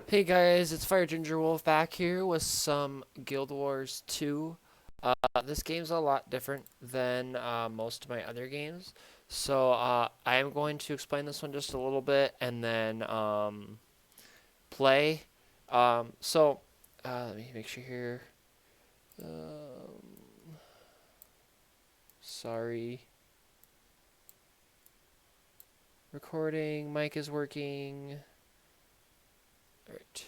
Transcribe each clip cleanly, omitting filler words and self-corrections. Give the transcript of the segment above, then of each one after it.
Hey guys, it's FireGingerWolf back here with some Guild Wars 2. This game's a lot different than most of my other games. So I am going to explain this one just a little bit and then play. Let me make sure here. Sorry. Recording, mic is working. Alright.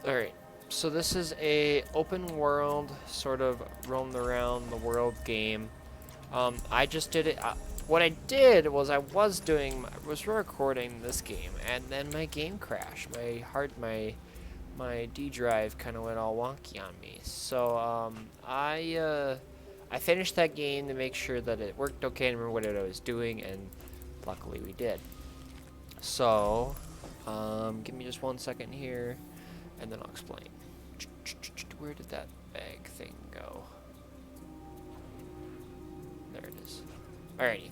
Alright, so this is a open world, sort of roam around the world game. I just did it, what I did was I was recording this game, and then my game crashed. My D drive kind of went all wonky on me. So, I finished that game to make sure that it worked okay and remember what I was doing, and luckily we did. So, give me just 1 second here, and then I'll explain. Where did that bag thing go? There it is. Alrighty.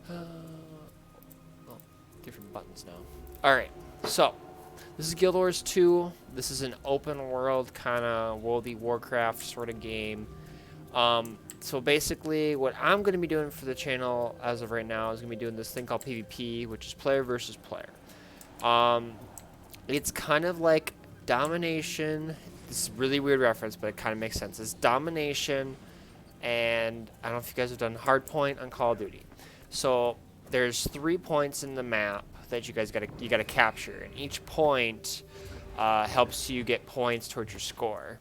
Oh, different buttons now. Alright, so this is Guild Wars 2. This is an open world kind of World of Warcraft sort of game. So basically, what I'm going to be doing for the channel as of right now is going to be doing this thing called PvP, which is player versus player. It's kind of like domination. This is a really weird reference, but it kind of makes sense. It's domination, and I don't know if you guys have done hardpoint on Call of Duty. So there's 3 points in the map that you gotta capture, and each point helps you get points towards your score,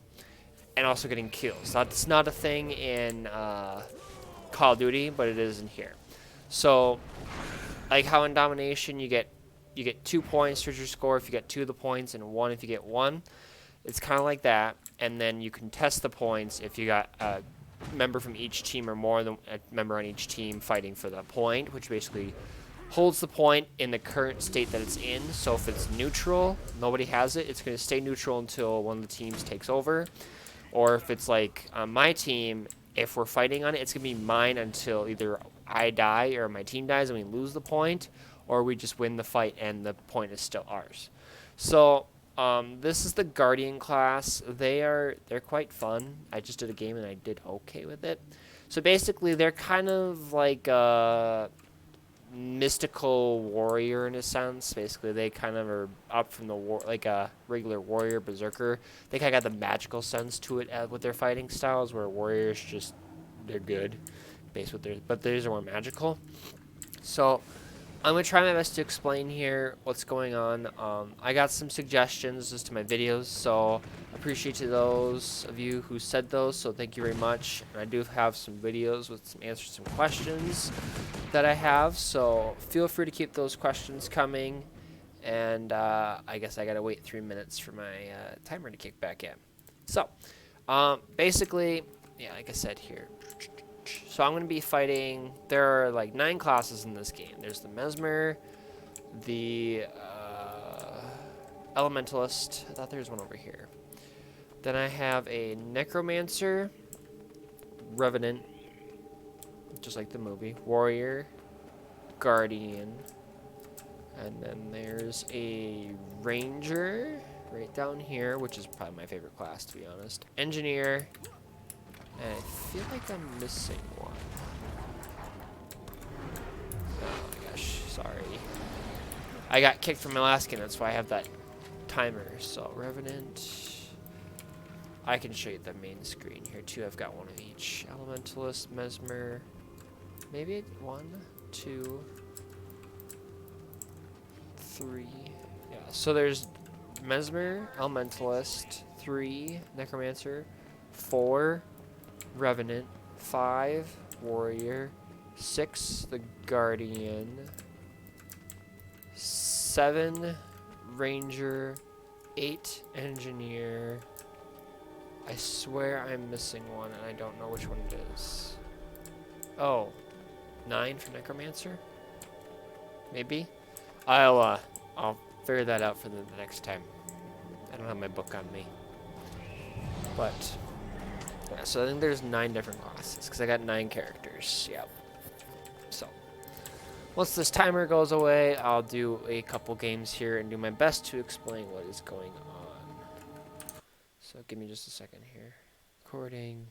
and also getting kills. That's not a thing in Call of Duty, but it is in here. So, like how in domination you get 2 points towards your score if you get 2 of the points, and 1 if you get 1. It's kind of like that, and then you can test the points if you got a member from each team or more than a member on each team fighting for the point, which basically holds the point in the current state that it's in. So if it's neutral, nobody has it, it's going to stay neutral until one of the teams takes over. Or if it's like on my team, if we're fighting on it, it's going to be mine until either I die or my team dies and we lose the point, or we just win the fight and the point is still ours. So this is the Guardian class. They're quite fun. I just did a game and I did okay with it. So basically, they're kind of like a mystical warrior in a sense. Basically, they kind of are up from the war, like a regular warrior berserker. They kind of got the magical sense to it with their fighting styles, where warriors just they're good, based with their, but theirs are more magical. So I'm going to try my best to explain here what's going on. I got some suggestions as to my videos, so I appreciate to those of you who said those, so thank you very much. And I do have some videos with some answers to some questions that I have, so feel free to keep those questions coming. And I guess I got to wait 3 minutes for my timer to kick back in. So, basically, yeah, like I said here. So I'm going to be fighting, there are like 9 classes in this game. There's the Mesmer, the Elementalist, I thought there was one over here. Then I have a Necromancer, Revenant, just like the movie, Warrior, Guardian, and then there's a Ranger, right down here, which is probably my favorite class to be honest, Engineer, and I feel like I'm missing one. Oh my gosh, sorry. I got kicked from my last game, that's why I have that timer. So, Revenant. I can show you the main screen here too. I've got one of each. Elementalist, Mesmer. Maybe 1, 2, 3. Yeah, so there's Mesmer, Elementalist, 3, Necromancer, 4, Revenant, 5, Warrior, 6, the Guardian, 7, Ranger, 8, Engineer. I swear I'm missing one and I don't know which one it is. Oh, 9 for Necromancer? Maybe? I'll figure that out for the next time. I don't have my book on me. But yeah, so I think there's 9 different classes, because I got 9 characters, yep. So, Once this timer goes away, I'll do a couple games here and do my best to explain what is going on. So give me just a second here. Recording.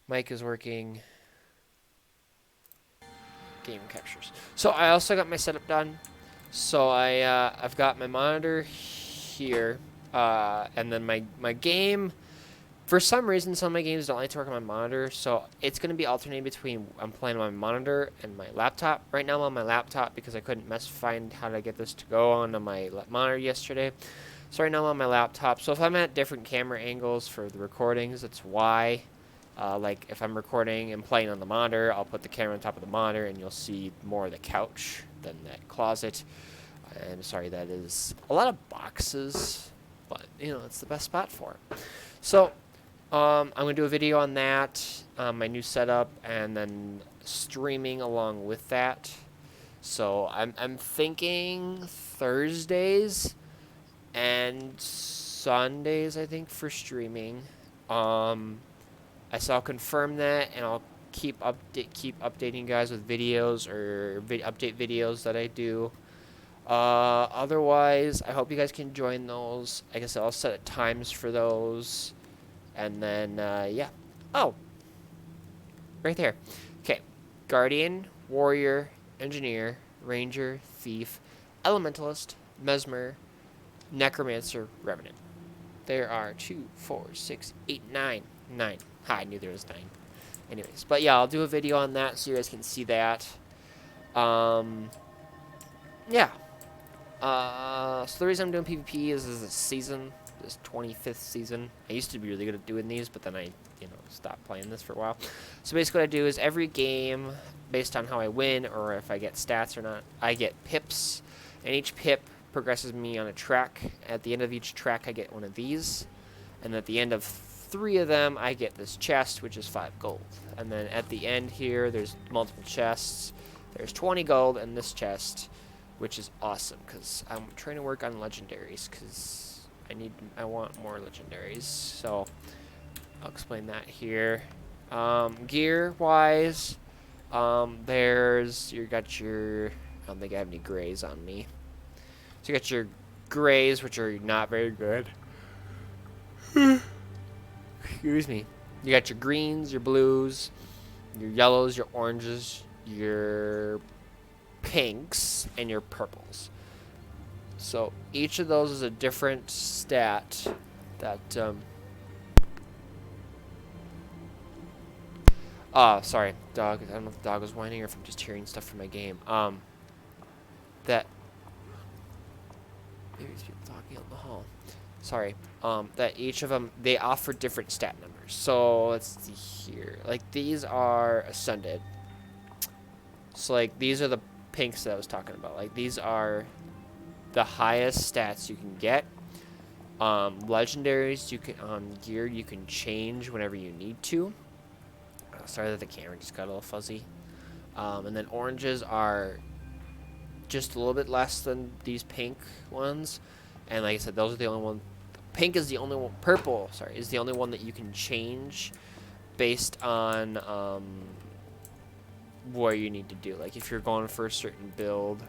Mic is working. Game captures. So I also got my setup done. So I've got my monitor here, and then my game. For some reason, some of my games don't like to work on my monitor, so it's going to be alternating between I'm playing on my monitor and my laptop. Right now I'm on my laptop because I couldn't find how to get this to go onto my monitor yesterday. So right now I'm on my laptop. So if I'm at different camera angles for the recordings, that's why. Like if I'm recording and playing on the monitor, I'll put the camera on top of the monitor and you'll see more of the couch than that closet. I'm sorry, that is a lot of boxes, but you know, it's the best spot for it. So I'm going to do a video on that, my new setup, and then streaming along with that. So I'm thinking Thursdays and Sundays, I think, for streaming. I'll confirm that, and I'll keep updating you guys with videos or update videos that I do. Otherwise, I hope you guys can join those. I guess I'll set times for those. And then, yeah. Oh. Right there. Okay. Guardian, Warrior, Engineer, Ranger, Thief, Elementalist, Mesmer, Necromancer, Revenant. There are 2, 4, 6, 8, 9. 9. Ha, I knew there was 9. Anyways. But yeah, I'll do a video on that so you guys can see that. Yeah. So the reason I'm doing PvP is this season. This 25th season. I used to be really good at doing these, but then I, stopped playing this for a while. So basically what I do is every game, based on how I win or if I get stats or not, I get pips. And each pip progresses me on a track. At the end of each track, I get one of these. And at the end of 3 of them, I get this chest, which is 5 gold. And then at the end here, there's multiple chests. There's 20 gold in this chest, which is awesome, because I'm trying to work on legendaries, because I want more legendaries, so I'll explain that here. Gear wise, you got your, I don't think I have any grays on me. So you got your grays, which are not very good. Excuse me. You got your greens, your blues, your yellows, your oranges, your pinks, and your purples. So each of those is a different stat that, sorry, dog. I don't know if the dog was whining or if I'm just hearing stuff from my game. That, maybe it's people talking out in the hall. Sorry. That each of them, they offer different stat numbers. So let's see here. Like these are ascended. So like these are the pinks that I was talking about. Like these are the highest stats you can get. Legendaries, you can gear you can change whenever you need to. Sorry that the camera just got a little fuzzy. And then oranges are just a little bit less than these pink ones. And like I said, those are the only one. Pink is the only one. Purple, sorry, is the only one that you can change based on what you need to do. Like if you're going for a certain build,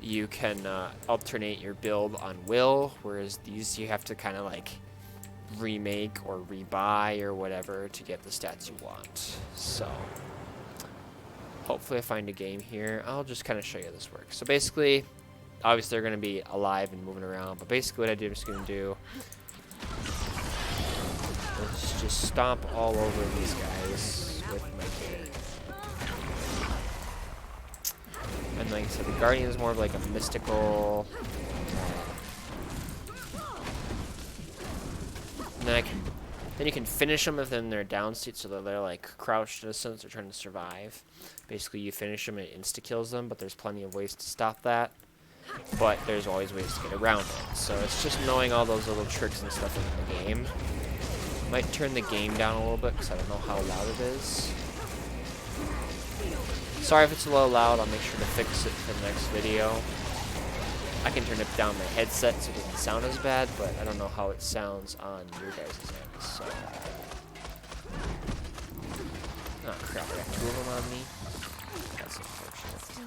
you can alternate your build on will, whereas these you have to kind of like remake or rebuy or whatever to get the stats you want. So hopefully I find a game here. I'll just kind of show you this works. So basically, obviously they're going to be alive and moving around, but basically what I'm just going to do is just stomp all over these guys with my gear. And like I said, the Guardian is more of like a mystical. And then you can finish them if then they're down state, so that they're like crouched in a sense, they're trying to survive. Basically, you finish them and it insta kills them, but there's plenty of ways to stop that. But there's always ways to get around it. So it's just knowing all those little tricks and stuff in the game. Might turn the game down a little bit because I don't know how loud it is. Sorry if it's a little loud, I'll make sure to fix it for the next video. I can turn it down my headset so it doesn't sound as bad, but I don't know how it sounds on your guys' end, so. Oh crap, I got 2 of them on me. That's unfortunate.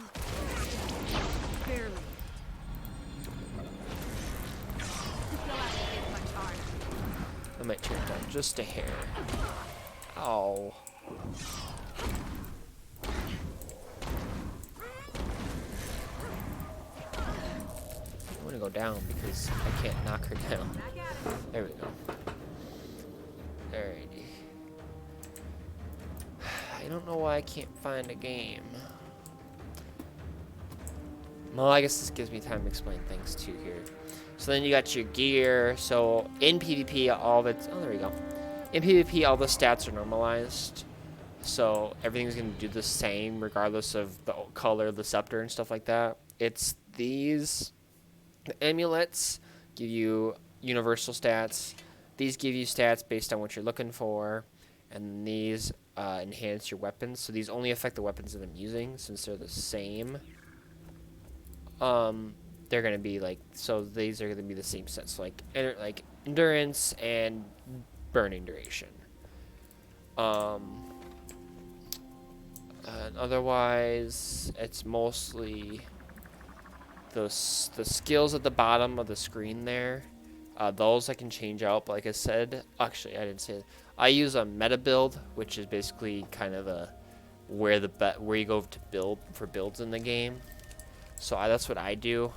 I might turn it down just a hair. Oh. I'm gonna go down because I can't knock her down. There we go. Alrighty. I don't know why I can't find a game. Well, I guess this gives me time to explain things too here. So then you got your gear. So in PvP, all of it's... Oh, there we go. In PvP, all the stats are normalized. So everything's going to do the same regardless of the color of the scepter and stuff like that. It's these. The amulets give you universal stats. These give you stats based on what you're looking for. And these enhance your weapons. So these only affect the weapons that I'm using since they're the same. They're gonna be like, so these are gonna be the same sets, so like endurance and burning duration. And otherwise, it's mostly the skills at the bottom of the screen there. Those I can change out, but like I said, actually I didn't say it. I use a meta build, which is basically kind of a where you go to build for builds in the game. So that's what I do.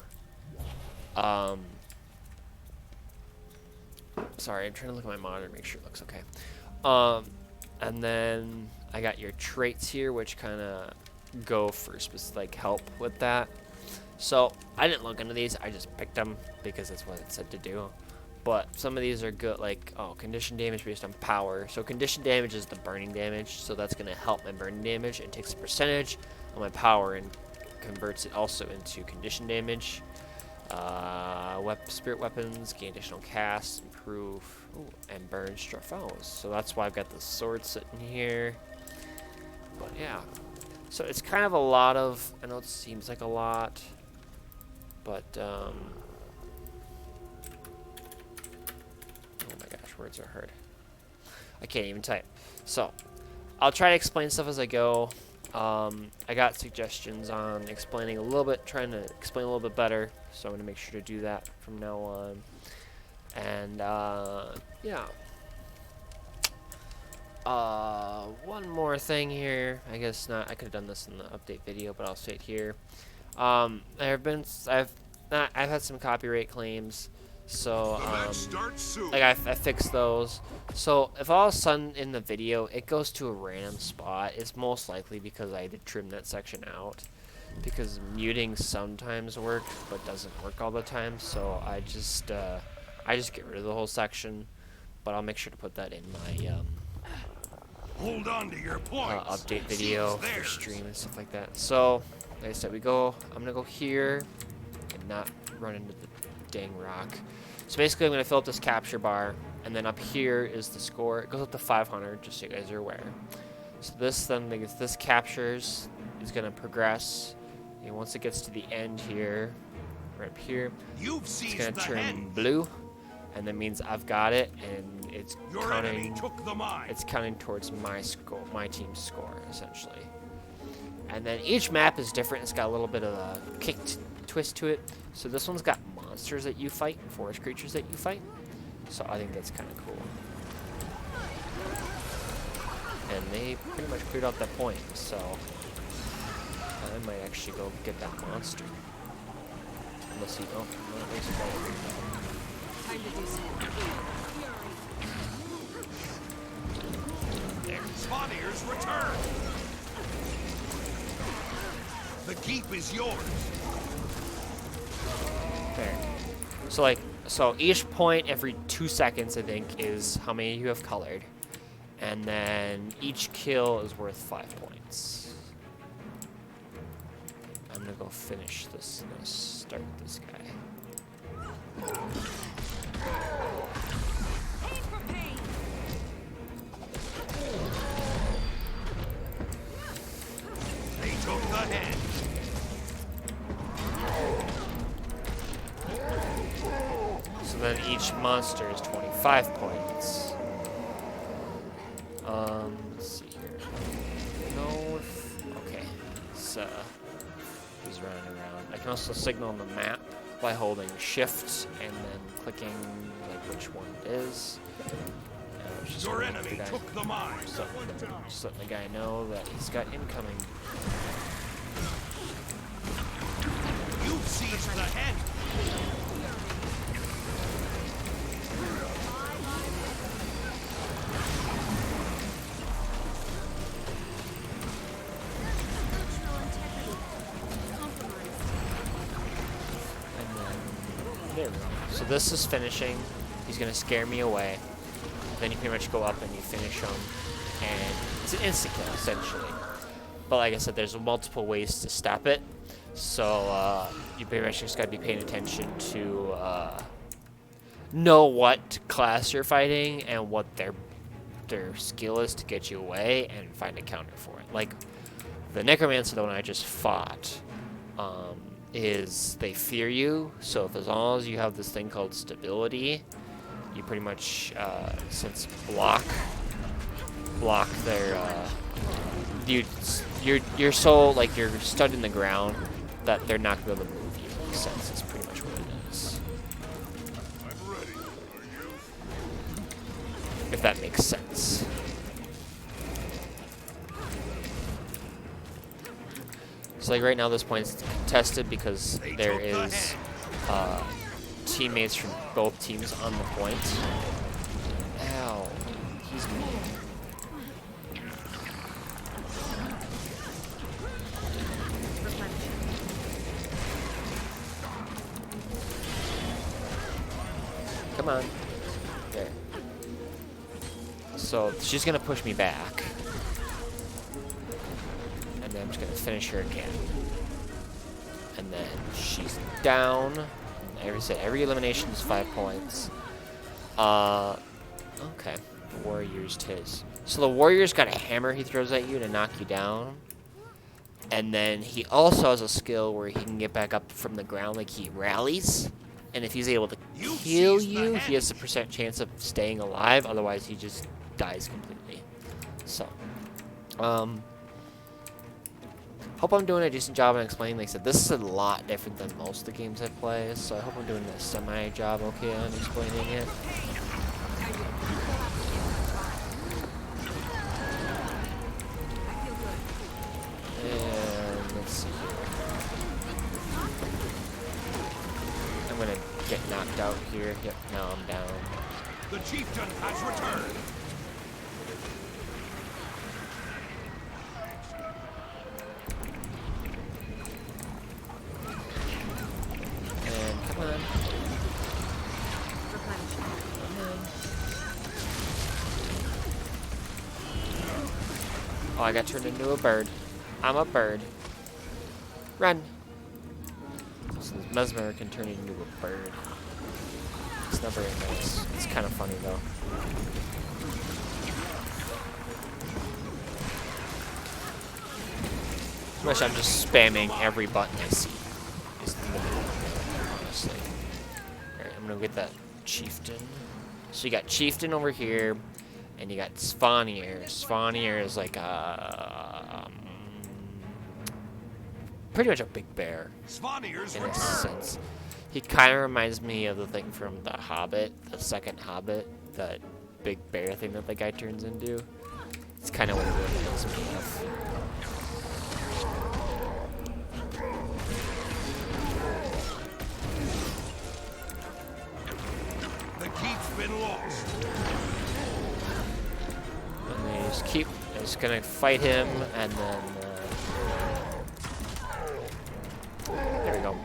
Sorry, I'm trying to look at my monitor and make sure it looks okay. And then I got your traits here, which kind of go for like help with that. So I didn't look into these. I just picked them because that's what it said to do. But some of these are good, like, condition damage based on power. So condition damage is the burning damage. So that's going to help my burning damage. It takes a percentage of my power and converts it also into condition damage. Spirit weapons gain additional cast, improve, and burn struck foes. So that's why I've got the sword sitting here. But yeah, so it's kind of a lot of. I know it seems like a lot, but oh my gosh, words are hard. I can't even type. So I'll try to explain stuff as I go. I got suggestions on explaining a little bit, trying to explain a little bit better, so I'm going to make sure to do that from now on. And, yeah. One more thing here. I guess not. I could have done this in the update video, but I'll say it here. I've had some copyright claims. So, like I fixed those. So, if all of a sudden in the video it goes to a random spot, it's most likely because I did trim that section out. Because muting sometimes works, but doesn't work all the time. So I just get rid of the whole section. But I'll make sure to put that in my hold on to your points. Update video for stream and stuff like that. So, like I said, I'm gonna go here and not run into the dang rock. So basically I'm going to fill up this capture bar, and then up here is the score. It goes up to 500, just so you guys are aware. So this then, this captures is going to progress, and once it gets to the end here, right up here, it's going to turn blue, and that means I've got it, and it's counting towards my score, my team's score, essentially. And then each map is different. It's got a little bit of a twist to it. So this one's got monsters that you fight, forest creatures that you fight. So I think that's kind of cool. And they pretty much cleared out that point, so I might actually go get that monster. Unless you don't. Time to do something. There. Spawniers return. The keep is yours. There. So each point every 2 seconds, I think, is how many you have colored. And then each kill is worth 5 points. I'm gonna go finish this. I'm gonna start with this guy. They took the head. So then each monster is 25 points. Let's see here. No, okay. So he's running around. I can also signal on the map by holding shift and then clicking like which one it is. Just Your gonna let enemy the guy- took the mine. just letting the guy know that he's got incoming. You seized the hen. And then, there we go. So this is finishing. He's gonna scare me away. Then you pretty much go up and you finish him. And it's an instant kill, essentially. But like I said, there's multiple ways to stop it. So you pretty much just gotta be paying attention to know what class you're fighting and what their skill is to get you away and find a counter for it. Like the Necromancer, the one I just fought, is they fear you. So if as long as you have this thing called stability, you pretty much since block their you're so like you're stuck in the ground that they're not gonna be able to move you. Makes sense. It's pretty much what it is. I'm ready. Are you? If that makes sense. So like right now this point's contested because there is teammates from both teams on the point. Ow. He's mean. Come on. There. So she's gonna push me back. And then I'm just gonna finish her again. And then she's down. Like I said, every elimination is 5 points. Okay. Warrior's tis. So the warrior's got a hammer he throws at you to knock you down. And then he also has a skill where he can get back up from the ground, like he rallies. And if he's able to kill you, he has a % chance of staying alive. Otherwise, he just dies completely. So, hope I'm doing a decent job in explaining. Like I said, this is a lot different than most of the games I play. So I hope I'm doing a semi-job okay on explaining it. And let's see here. I'm gonna get knocked out here. Yep, now I'm down. The chieftain has returned. And come on. Oh, I got turned into a bird. I'm a bird. Run. So this Mesmer can turn into a bird. It's not very nice. It's kind of funny though. Wish I'm just spamming every button I see. Just honestly. Alright, I'm gonna get that chieftain. So you got chieftain over here, and you got Svanir. Svanir is like a pretty much a big bear Svanir's in a returned. sense. He kind of reminds me of the thing from The Hobbit, the second Hobbit, that big bear thing that the guy turns into. It's kind of what it reminds me of. The keep's been lost. And then you just keep, I'm just gonna fight him, and then, there we go.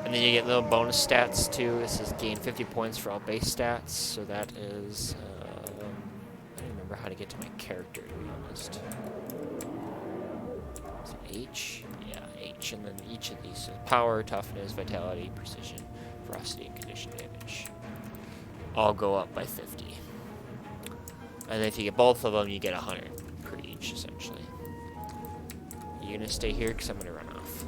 And then you get little bonus stats too. This is gain 50 points for all base stats, so that is, I don't remember how to get to my character, to be honest. Is it H? Yeah, H, and then each of these, so power, toughness, vitality, precision, ferocity, and condition damage. All go up by 50. And then if you get both of them, you get 100 per each, essentially. You gonna stay here, because I'm gonna run off.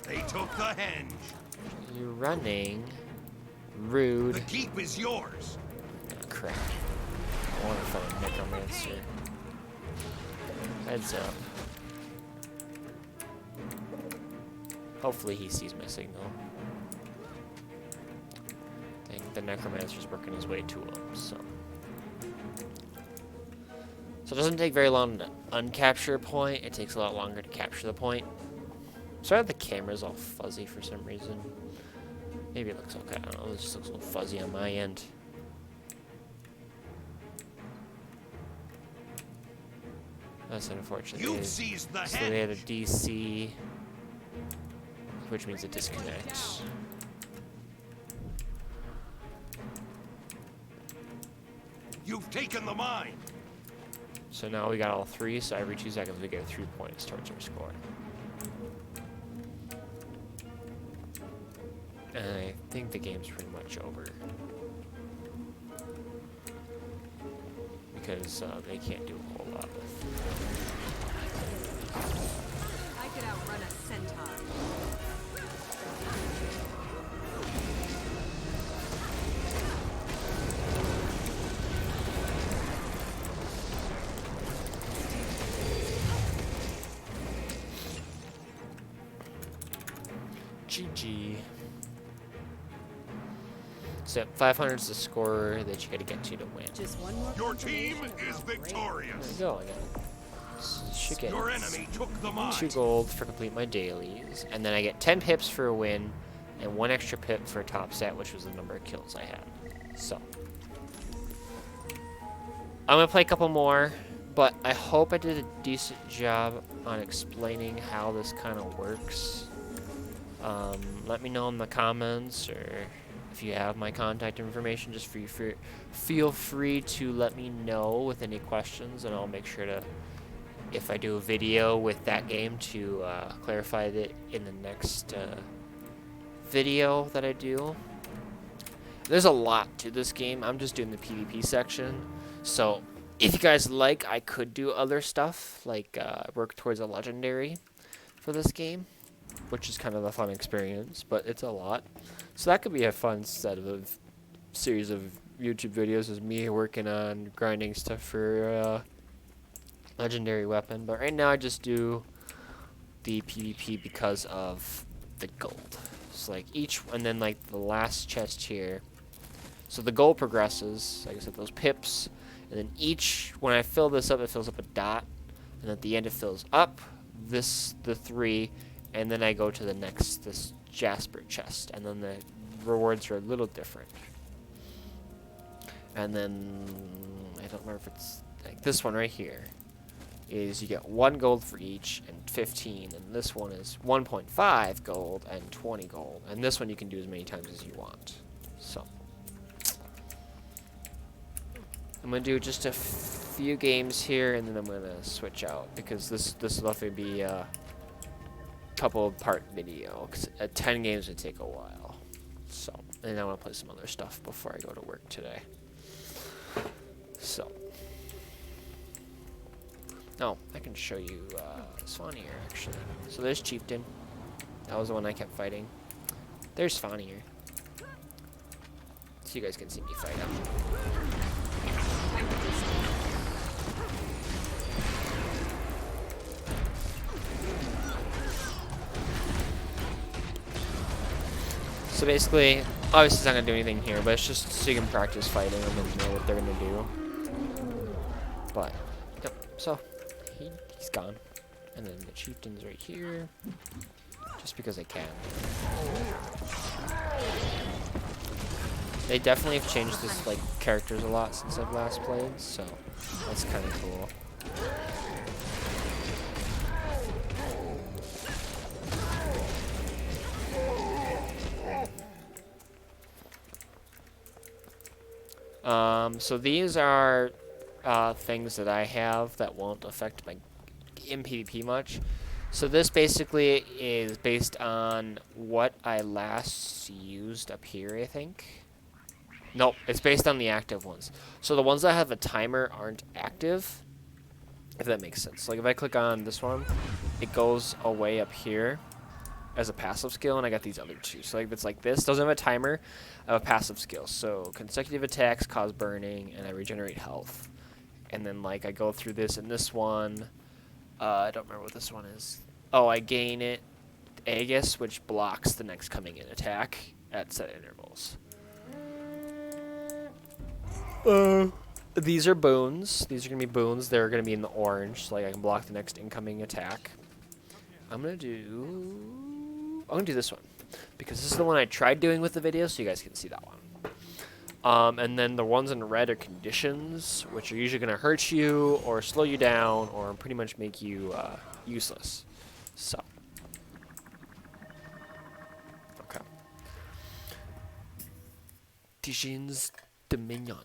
They took the henge. You're running. Rude. The keep is yours. Oh, crap. I want to find a necromancer. Heads up. Hopefully he sees my signal. I think the Necromancer's working his way to him, so. So it doesn't take very long to uncapture a point. It takes a lot longer to capture the point. Sorry that the camera's all fuzzy for some reason. Maybe it looks okay. I don't know. It just looks a little fuzzy on my end. That's unfortunate. You've seized the So head. they had a DC, which means a disconnect. You've taken the mine. So now we got all three, so every 2 seconds we get 3 points towards our score. And I think the game's pretty much over. Because they can't do a whole lot. I could outrun a centaur. GG. So 500 is the score that you gotta get to win. Just one more. Your team confirmation. is Great. victorious. There we go. I got should get Your enemy took the mine. 2 gold for complete my dailies, and then I get 10 pips for a win, and 1 extra pip for a top stat, which was the number of kills I had. So I'm gonna play a couple more, but I hope I did a decent job on explaining how this kind of works. Let me know in the comments, or if you have my contact information, just feel free to let me know with any questions, and I'll make sure to, if I do a video with that game, to clarify it in the next video that I do. There's a lot to this game. I'm just doing the PvP section, so if you guys like, I could do other stuff, like work towards a legendary for this game, which is kind of a fun experience, but it's a lot. So that could be a fun set of series of YouTube videos, is me working on grinding stuff for legendary weapon. But right now I just do the PvP because of the gold. It's like each, and then like the last chest here. So the gold progresses, like I said, those pips, and then each, when I fill this up, it fills up a dot, and at the end it fills up the 3, and then I go to the next, this Jasper chest, and then the rewards are a little different. And then I don't remember if it's like this one right here is you get 1 gold for each and 15, and this one is 1.5 gold and 20 gold, and this one you can do as many times as you want. So I'm gonna do just a few games here, and then I'm gonna switch out, because this will definitely be a couple part video, because 10 games would take a while. So, and I want to play some other stuff before I go to work today. So, oh, I can show you Swannier actually. So there's Chieftain. That was the one I kept fighting. There's Swannier. So you guys can see me fight him. So basically, obviously it's not going to do anything here, but it's just so you can practice fighting them and know what they're going to do. But, yep, so he's gone. And then the Chieftain's right here, just because I can. They definitely have changed this, like, characters a lot since I've last played, so that's kind of cool. So these are things that I have that won't affect my in PvP much. So this basically is based on what I last used up here, I think. Nope, it's based on the active ones. So the ones that have a timer aren't active, if that makes sense. Like if I click on this one, it goes away up here as a passive skill, and I got these other 2. So like if it's like this, doesn't have a timer, I have a passive skill. So consecutive attacks cause burning, and I regenerate health. And then like I go through this, and this one, I don't remember what this one is. Oh, I gain it Aegis, which blocks the next coming in attack at set intervals. These are boons. These are going to be boons. They're going to be in the orange, so like I can block the next incoming attack. I'm going to do this one, because this is the one I tried doing with the video, so you guys can see that one. And then the ones in red are conditions, which are usually going to hurt you, or slow you down, or pretty much make you useless. So. Okay. Tijin's Dominion.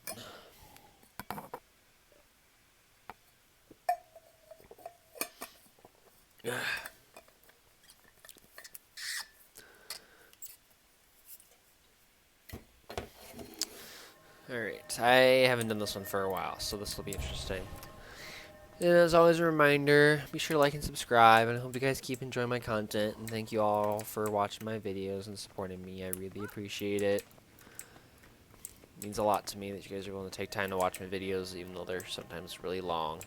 Alright, I haven't done this one for a while, so this will be interesting. And as always, a reminder, be sure to like and subscribe, and I hope you guys keep enjoying my content, and thank you all for watching my videos and supporting me. I really appreciate it. It means a lot to me that you guys are willing to take time to watch my videos, even though they're sometimes really long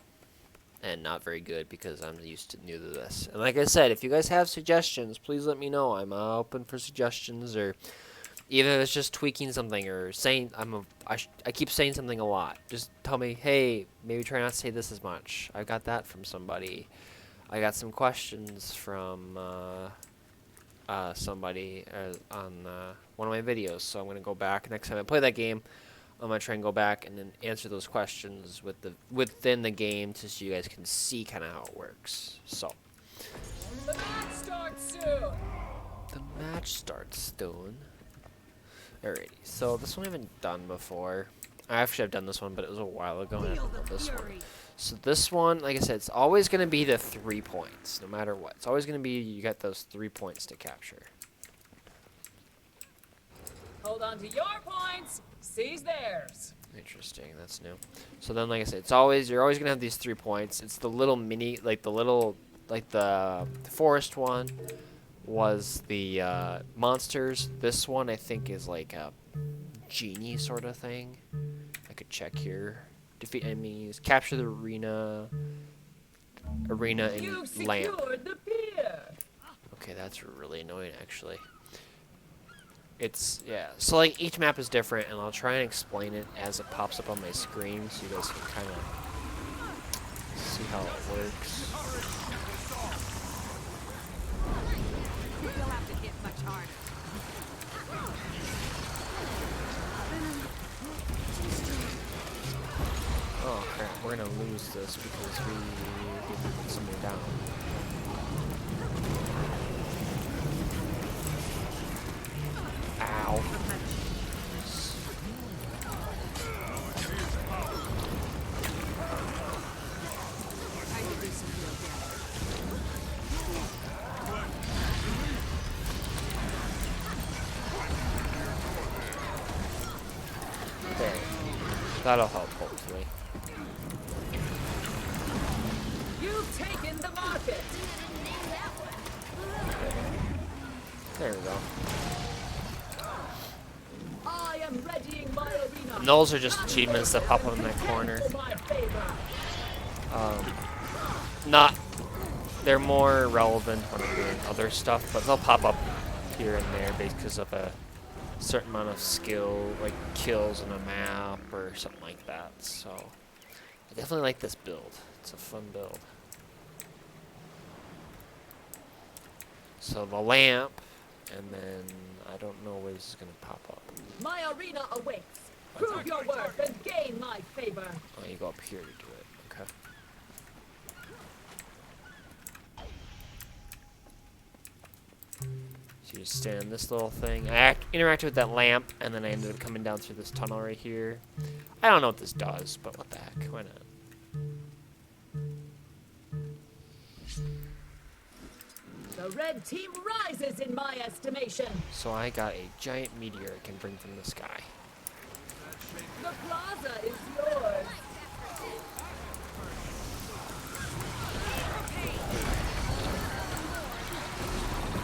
and not very good, because I'm new to this. And like I said, if you guys have suggestions, please let me know. I'm open for suggestions, or even if it's just tweaking something or saying I keep saying something a lot. Just tell me, hey, maybe try not to say this as much. I got that from somebody. I got some questions from somebody on one of my videos, so I'm gonna go back next time I play that game. I'm gonna try and go back and then answer those questions within the game, so you guys can see kind of how it works. So The match starts soon. the match starts soon. Alrighty, so this one I haven't done before. I actually have done this one, but it was a while ago, and I don't know this one. So this one, like I said, it's always going to be the 3 points, no matter what. It's always going to be, you got those 3 points to capture. Hold on to your points. Seize theirs. Interesting, that's new. So then, like I said, you're always going to have these 3 points. It's the little mini, like the forest one was the monsters. This one I think is like a genie sort of thing. I could check here. Defeat enemies, capture the arena and You've lamp. secured the pier. Okay, that's really annoying actually. Yeah, so like each map is different, and I'll try and explain it as it pops up on my screen so you guys can kind of see how it works. You'll have to hit much harder. Oh crap, we're gonna lose this because we didn't put somebody down. Ow. I could do some real damage. There. That'll help, hopefully. You've taken the market. There we go. I am readying my arena. And those are just achievements that pop up in that corner. For my favor. They're more relevant when I'm doing other stuff, but they'll pop up here and there because of a certain amount of skill, like kills on a map or something like that. So I definitely like this build. It's a fun build. So the lamp, and then I don't know where this is gonna pop up. My arena awaits. Prove your worth and gain my favor. Oh, you go up here to do it. Okay. So you just stand in this little thing. I interacted with that lamp, and then I ended up coming down through this tunnel right here. I don't know what this does, but what the heck? Why not? The red team rises in my estimation. So I got a giant meteor I can bring from the sky. The plaza is yours.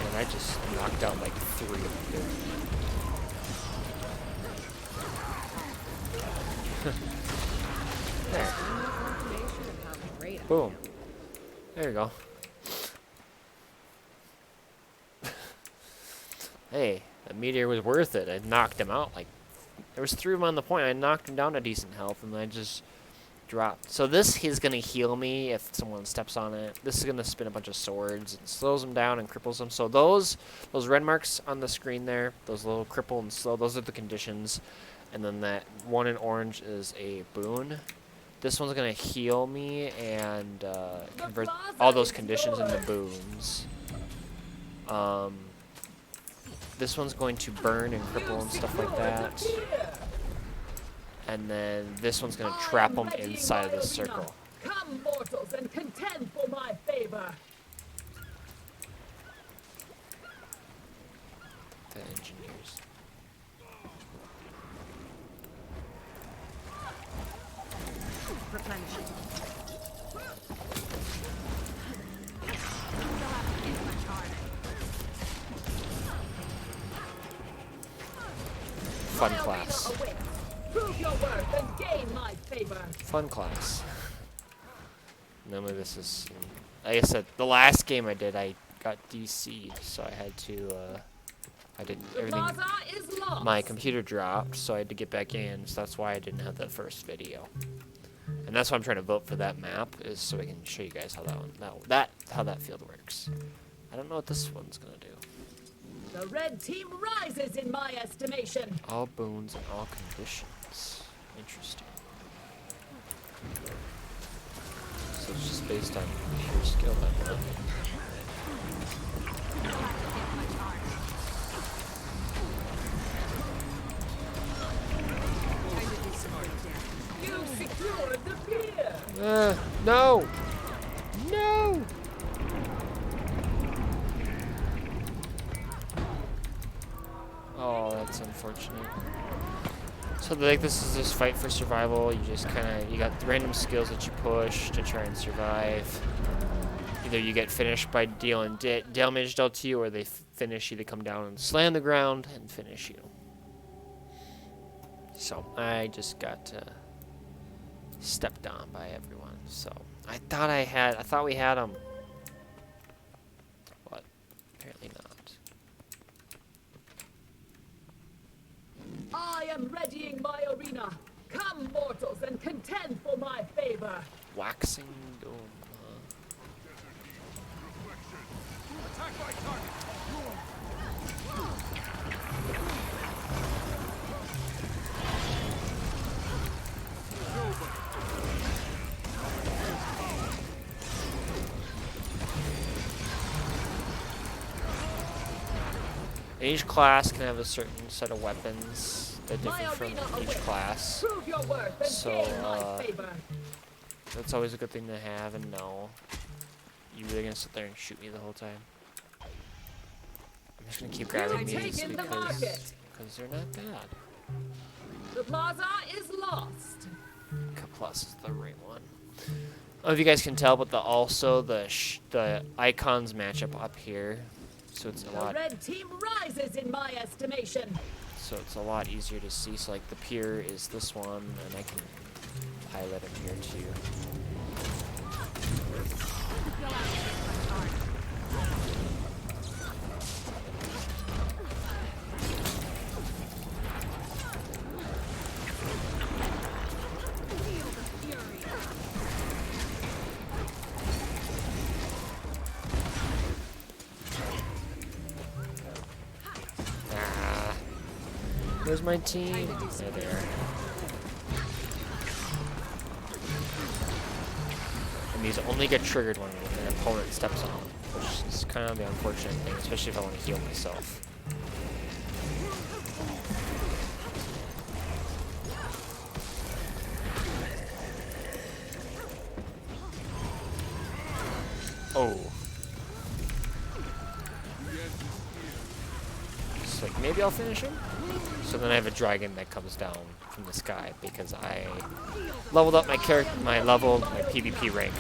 And I just knocked out like 3 of them. There. Boom. There you go. hey, the meteor was worth it. I knocked him out. Like, there was 3 of them on the point. I knocked him down to decent health, and then I just dropped. So this is going to heal me if someone steps on it. This is going to spin a bunch of swords and slows them down and cripples them. So those red marks on the screen there, those little cripple and slow, those are the conditions. And then that one in orange is a boon. This one's going to heal me and convert all those conditions into boons. This one's going to burn and cripple and stuff like that. And then this one's going to trap them inside of the circle. Come, mortals, and contend for my favor. The engineers. Replenishing. You'll have to hit much harder. Fun class. Prove your worth and gain my favor. Fun class. None of this is... Like I said, the last game I did, I got DC'd, so I had to, I did everything... Plaza is lost. My computer dropped, so I had to get back in, so that's why I didn't have the first video. And that's why I'm trying to vote for that map, is so I can show you guys how that one, how that field works. I don't know what this one's gonna do. The red team rises in my estimation. All boons and all conditions. Interesting. So it's just based on pure skill then, huh? You'll have to hit much harder. Time to do some good damage. You secured the pier. No! No! Oh, that's unfortunate. So like this is this fight for survival. You just you got random skills that you push to try and survive. Either you get finished by dealing damage dealt to you, or they finish you. They come down and slam the ground and finish you. So I just got stepped on by everyone. So I thought we had them. But apparently not. I am readying my arena. Come, mortals, and contend for my favor. Waxing dome. Attack my target. Each class can have a certain set of weapons that differ My from arena each awaits. class. Prove your worth and So, gain my favor. That's always a good thing to have and know. You really gonna sit there and shoot me the whole time? I'm just gonna keep grabbing You've these taken the because market. they're not bad. The plaza is lost. Plus is the right one. I don't know if you guys can tell, but the icons match up here, so it's a The lot. red team rises in my estimation. So it's a lot easier to see. So like the pier is this one, and I can highlight it here too. You'll have to hit much harder. Feel the fury. Ah, where's my team? There they are. And these only get triggered when an opponent steps on them, which is kind of the unfortunate thing, especially if I want to heal myself. Oh. So like maybe I'll finish him. So then I have a dragon that comes down from the sky because I leveled up my character, my PvP rank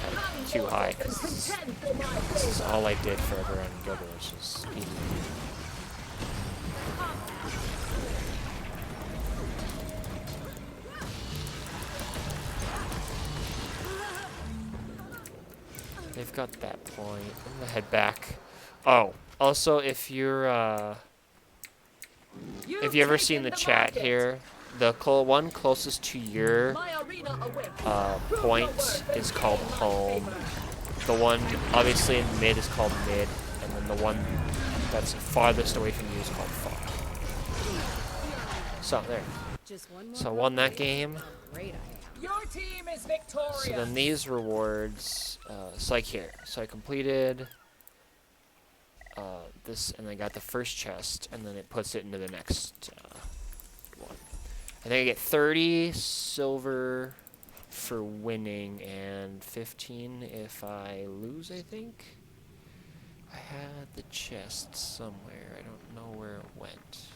too high. Cause this is all I did forever on Guild Wars was PvP. They've got that point. I'm gonna head back. Oh, also if you're if you ever seen the chat here, the one closest to your point is called home. The one obviously in mid is called mid, and then the one that's farthest away from you is called far. So there. So I won that game. Your team is victorious. So then these rewards, so like here. So I completed this, and I got the first chest, and then it puts it into the next one. I think I get 30 silver for winning, and 15 if I lose, I think. I had the chest somewhere. I don't know where it went.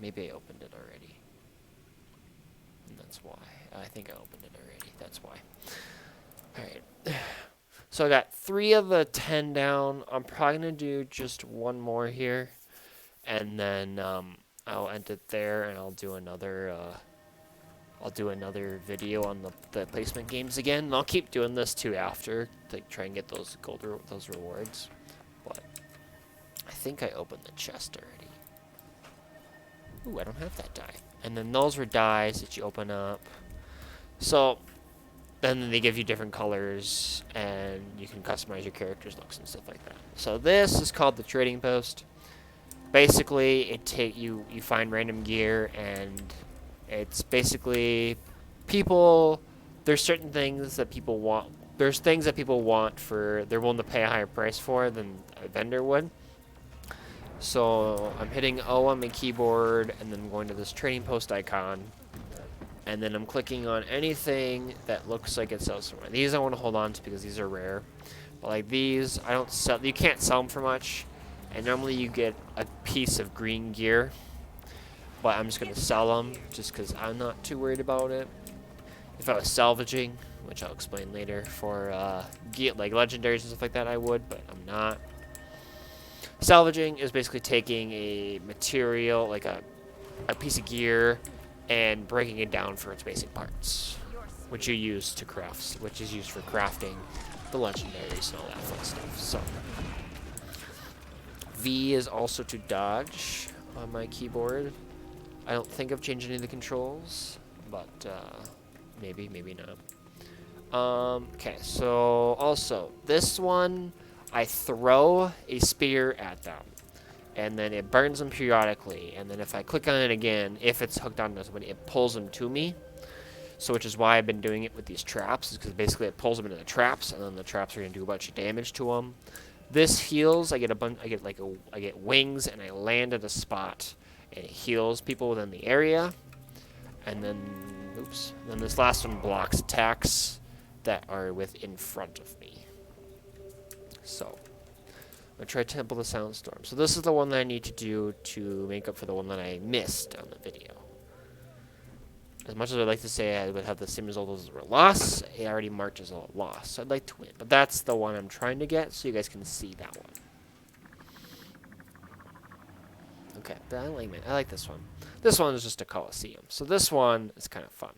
Maybe I opened it already. And that's why. I think I opened it already. That's why. Alright. So I got 3 of the 10 down. I'm probably going to do just one more here. And then I'll end it there, and I'll do another video on the placement games again. And I'll keep doing this too after to try and get those those rewards. But I think I opened the chest already. Ooh, I don't have that die. And then those were dies that you open up. So then they give you different colors, and you can customize your character's looks and stuff like that. So this is called the trading post. Basically, you find random gear, and it's basically people. There's certain things that people want. There's things that people want for. They're willing to pay a higher price for than a vendor would. So I'm hitting O on my keyboard, and then going to this trading post icon, and then I'm clicking on anything that looks like it sells somewhere. These I want to hold on to because these are rare. But like these, I don't sell. You can't sell them for much, and normally you get a piece of green gear. But I'm just gonna sell them just because I'm not too worried about it. If I was salvaging, which I'll explain later, for like legendaries and stuff like that, I would, but I'm not. Salvaging is basically taking a material, like a piece of gear, and breaking it down for its basic parts, which you use to craft, which is used for crafting the legendaries and all that fun stuff. So V is also to dodge on my keyboard. I don't think I've changed any of the controls, but maybe not. Okay, so also this one, I throw a spear at them, and then it burns them periodically, and then if I click on it again, if it's hooked onto somebody, it pulls them to me. So which is why I've been doing it with these traps, is because basically it pulls them into the traps, and then the traps are gonna do a bunch of damage to them. This heals. I get wings, and I land at a spot, and it heals people within the area. And then, oops. Then this last one blocks attacks that are in front of me. So, I'm going to try Temple of the Soundstorm. So this is the one that I need to do to make up for the one that I missed on the video. As much as I'd like to say I would have the same result as a loss, it already marked as a loss. So I'd like to win. But that's the one I'm trying to get, so you guys can see that one. Okay, but I like this one. This one is just a Coliseum. So this one is kind of fun.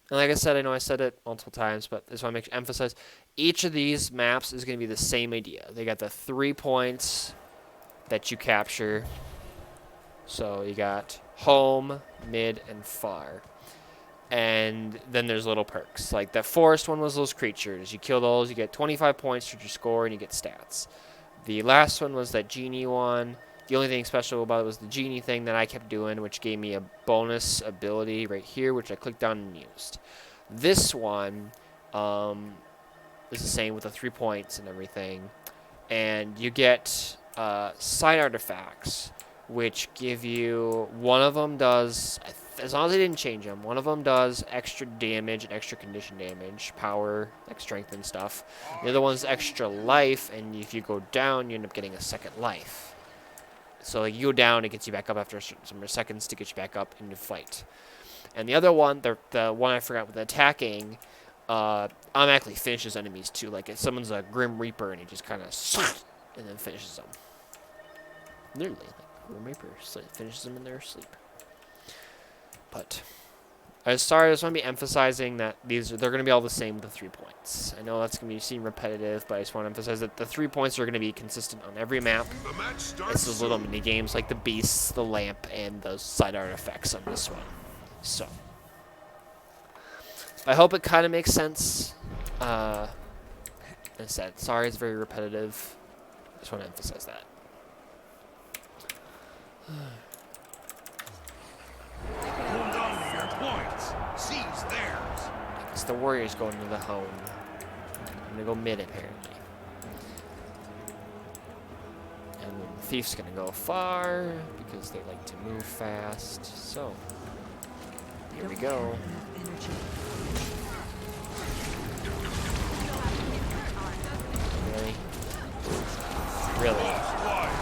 And like I said, I know I said it multiple times, but I just want to emphasize, each of these maps is going to be the same idea. They got the 3 points that you capture. So you got home, mid, and far. And then there's little perks. Like the forest one was those creatures. You kill those, you get 25 points for your score, and you get stats. The last one was that genie one. The only thing special about it was the genie thing that I kept doing, which gave me a bonus ability right here, which I clicked on and used. This one is the same with the 3 points and everything. And you get side artifacts, which give you, one of them does, as long as they didn't change them, one of them does extra damage and extra condition damage, power, like strength and stuff. The other one's extra life, and if you go down, you end up getting a second life. So like, you go down, it gets you back up after some seconds to get you back up into fight. And the other one, the one I forgot with attacking, automatically finishes enemies too. Like if someone's a Grim Reaper and he just kind of and then finishes them. Literally, like Grim Reaper finishes them in their sleep. But Sorry, I just want to be emphasizing that they're going to be all the same with the 3 points. I know that's going to seem repetitive, but I just want to emphasize that the 3 points are going to be consistent on every map. The match starts It's those little soon. mini games like the beasts, the lamp, and those side artifacts on this one. So, I hope it kind of makes sense. As I said, sorry, it's very repetitive. I just want to emphasize that. Hold on to your points. Seize theirs. It's the Warriors going to the home. I'm gonna go mid apparently. And then the Thief's gonna go far because they like to move fast. So here we go. Really? Really? Slide.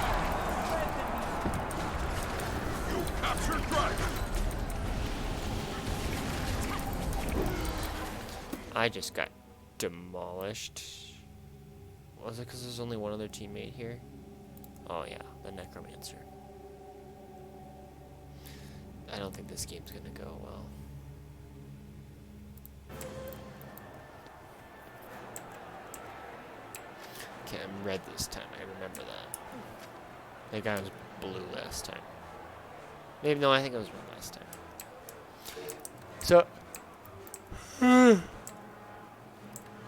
You captured Dragon. I just got demolished. Was it because there's only one other teammate here? Oh yeah, the Necromancer. I don't think this game's gonna go well. Okay, I'm red this time. I remember that. I think I was blue last time. Maybe no, I think I was red last time. So,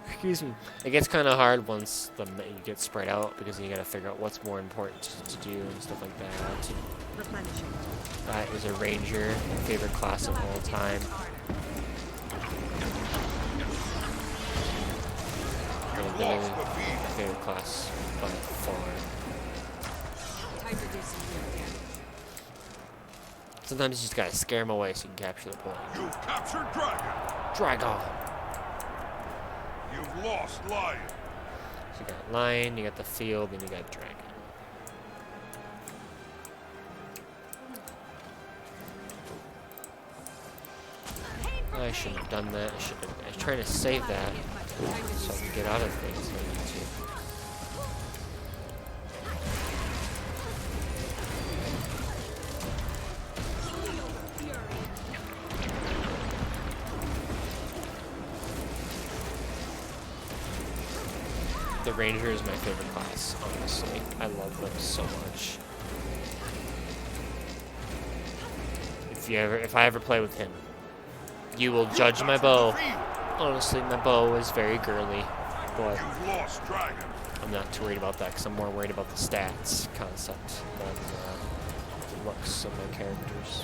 excuse me. It gets kind of hard once you get spread out because you got to figure out what's more important to do and stuff like that. Replenishing. That is a ranger, my favorite class of all time. Literally my favorite class by far. Time to do some real damage. Sometimes you just gotta scare them away so you can capture the point. You captured Dragon. Dragon! You've lost Lion. So you got Lion, you got the field, and you got Dragon. I shouldn't have done that. I was trying to save that so I can get out of things if I need to. The Ranger is my favorite class, honestly. I love them so much. If I ever play with him, you will judge my bow. Honestly, my bow is very girly, but You've lost Dragon. I'm not too worried about that because I'm more worried about the stats concept than the looks of my characters.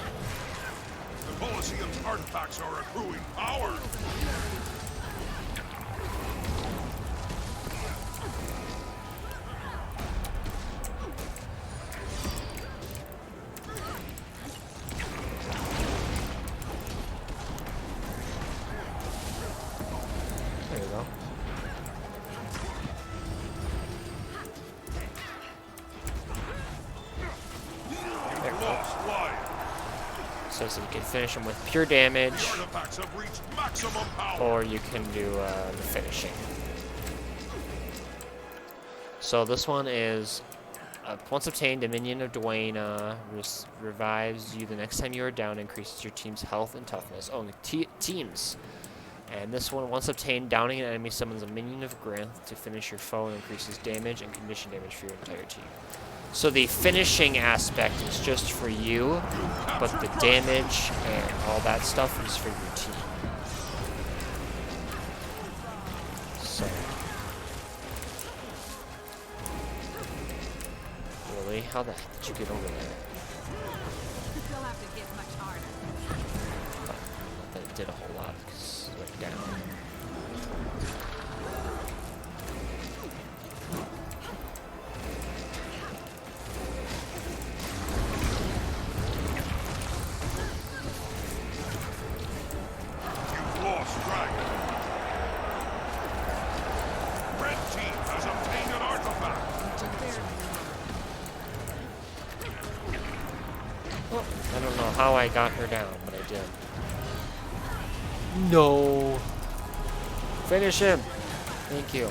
The Colosseum's artifacts are accruing power. There you go. There we go. Lost Lion. So you can finish them with pure damage, The artifacts have reached maximum power. or you can do the finishing. So this one is once obtained, Dominion of Dwayne revives you the next time you are down, increases your team's health and toughness. Oh, and teams. And this one, once obtained, downing an enemy summons a minion of Granth to finish your foe and increases damage and condition damage for your entire team. So the finishing aspect is just for you, but the damage and all that stuff is for your team. So. Really? How the heck did you get over there? You'll have to hit much harder. Not that it did a whole lot because it went down. You've lost Dragon. Red team has obtained an artifact. Well, I don't know how I got her down, but I did. No. Finish him. Thank you.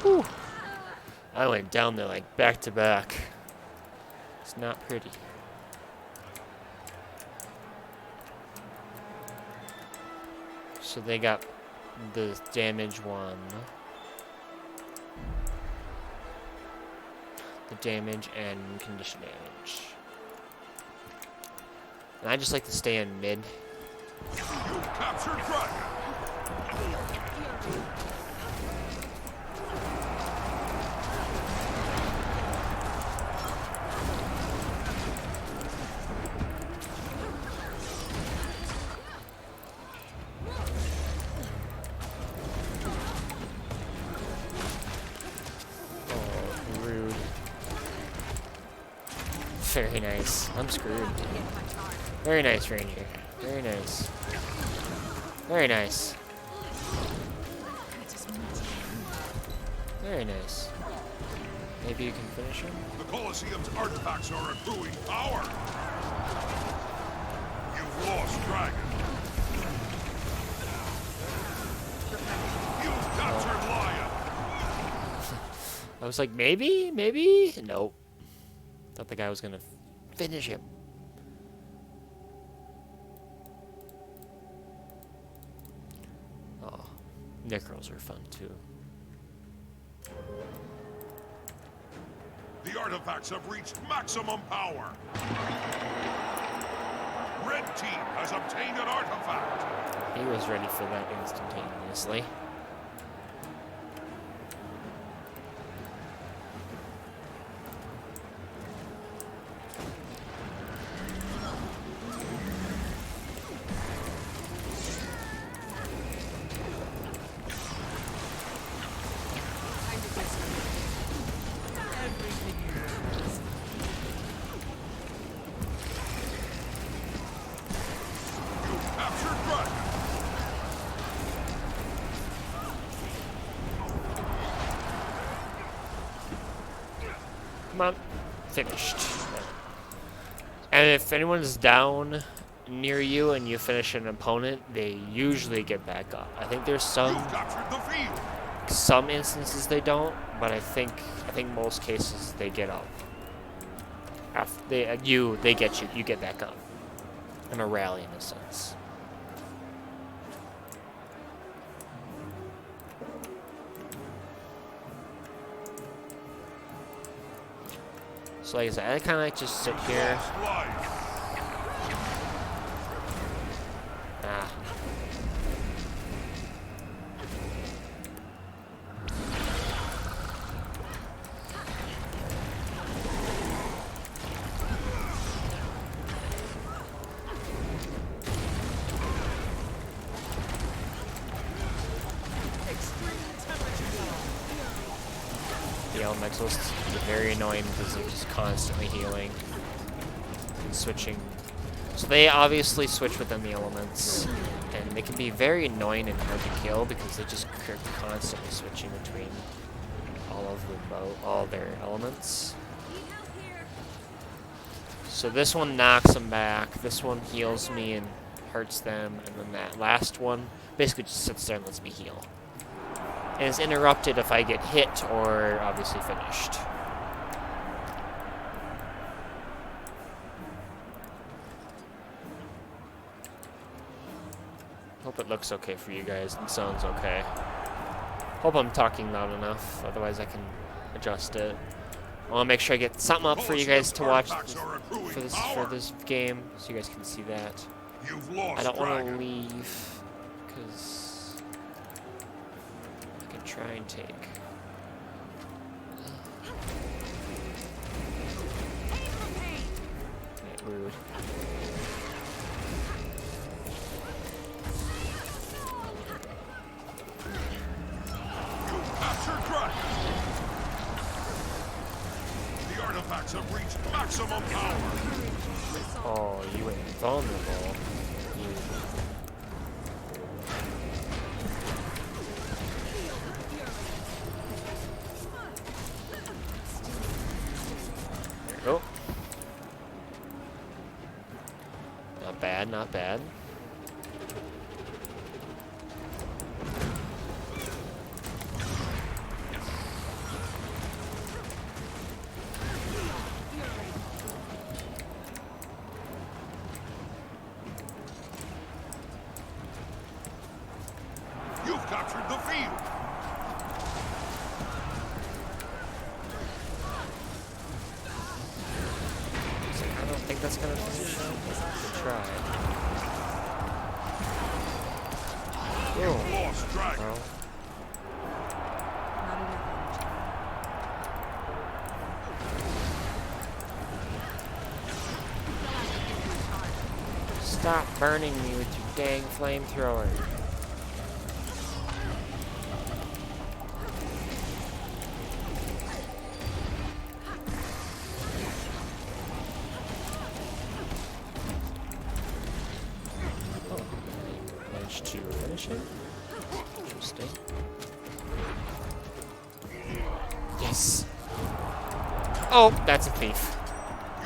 Whew. I went down there like back to back. It's not pretty. So they got the damage one. The damage and condition damage. And I just like to stay in mid. You captured Dragon. Oh, rude. Very nice. I'm screwed. Very nice, Ranger. Very nice. Very nice. Very nice. Maybe you can finish him? The Colosseum's artifacts are accruing power. You've lost Dragon. You've captured Lion. I was like, maybe? Maybe? Nope. Thought the guy was gonna finish him. Oh, Necros are fun too. The artifacts have reached maximum power. Red team has obtained an artifact. He was ready for that instantaneously. Captured Dragon. Come on. Finished. And if anyone's down near you and you finish an opponent, they usually get back up. I think there's You've captured the field. some instances they don't, but I think most cases they get up. After they get you, you get back up. In a rally, in a sense. So like I said, I kind of like just sit here. Lost life. Ah. The elementals are very annoying because they're just constantly healing and switching. So they obviously switch within the elements, and they can be very annoying and hard to kill because they just are constantly switching between all their elements. So this one knocks them back, this one heals me and hurts them, and then that last one basically just sits there and lets me heal. And is interrupted if I get hit or obviously finished. Hope it looks okay for you guys and sounds okay. Hope I'm talking loud enough, otherwise I can adjust it. I want to make sure I get something up for you guys to watch for this game, so you guys can see that. You've lost I don't want to Dragon. leave because I can try and take. Yeah, rude. You've captured Dragon. The artifacts have reached maximum power. Oh, you went vulnerable. You. There you go. Not bad, not bad. that's gonna finish him? Good try. Whoa. Lost dragon. Well, Not enough energy. stop burning me with your dang flamethrower. Managed to finish him. Interesting. Yes. Oh, that's a thief.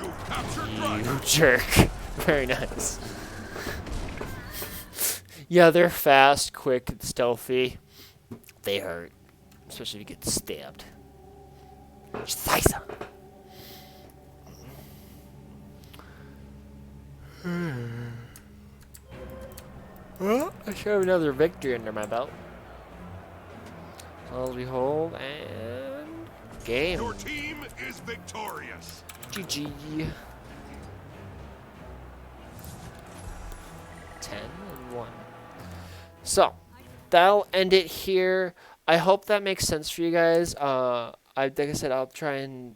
You captured You dragon. jerk. Very nice. Yeah, they're fast, quick, and stealthy. They hurt. Especially if you get stabbed. Slice 'em. Well, I should have another victory under my belt. So we hold and game. Your team is victorious. GG. 10-1. So that'll end it here. I hope that makes sense for you guys. Like I said, I'll try and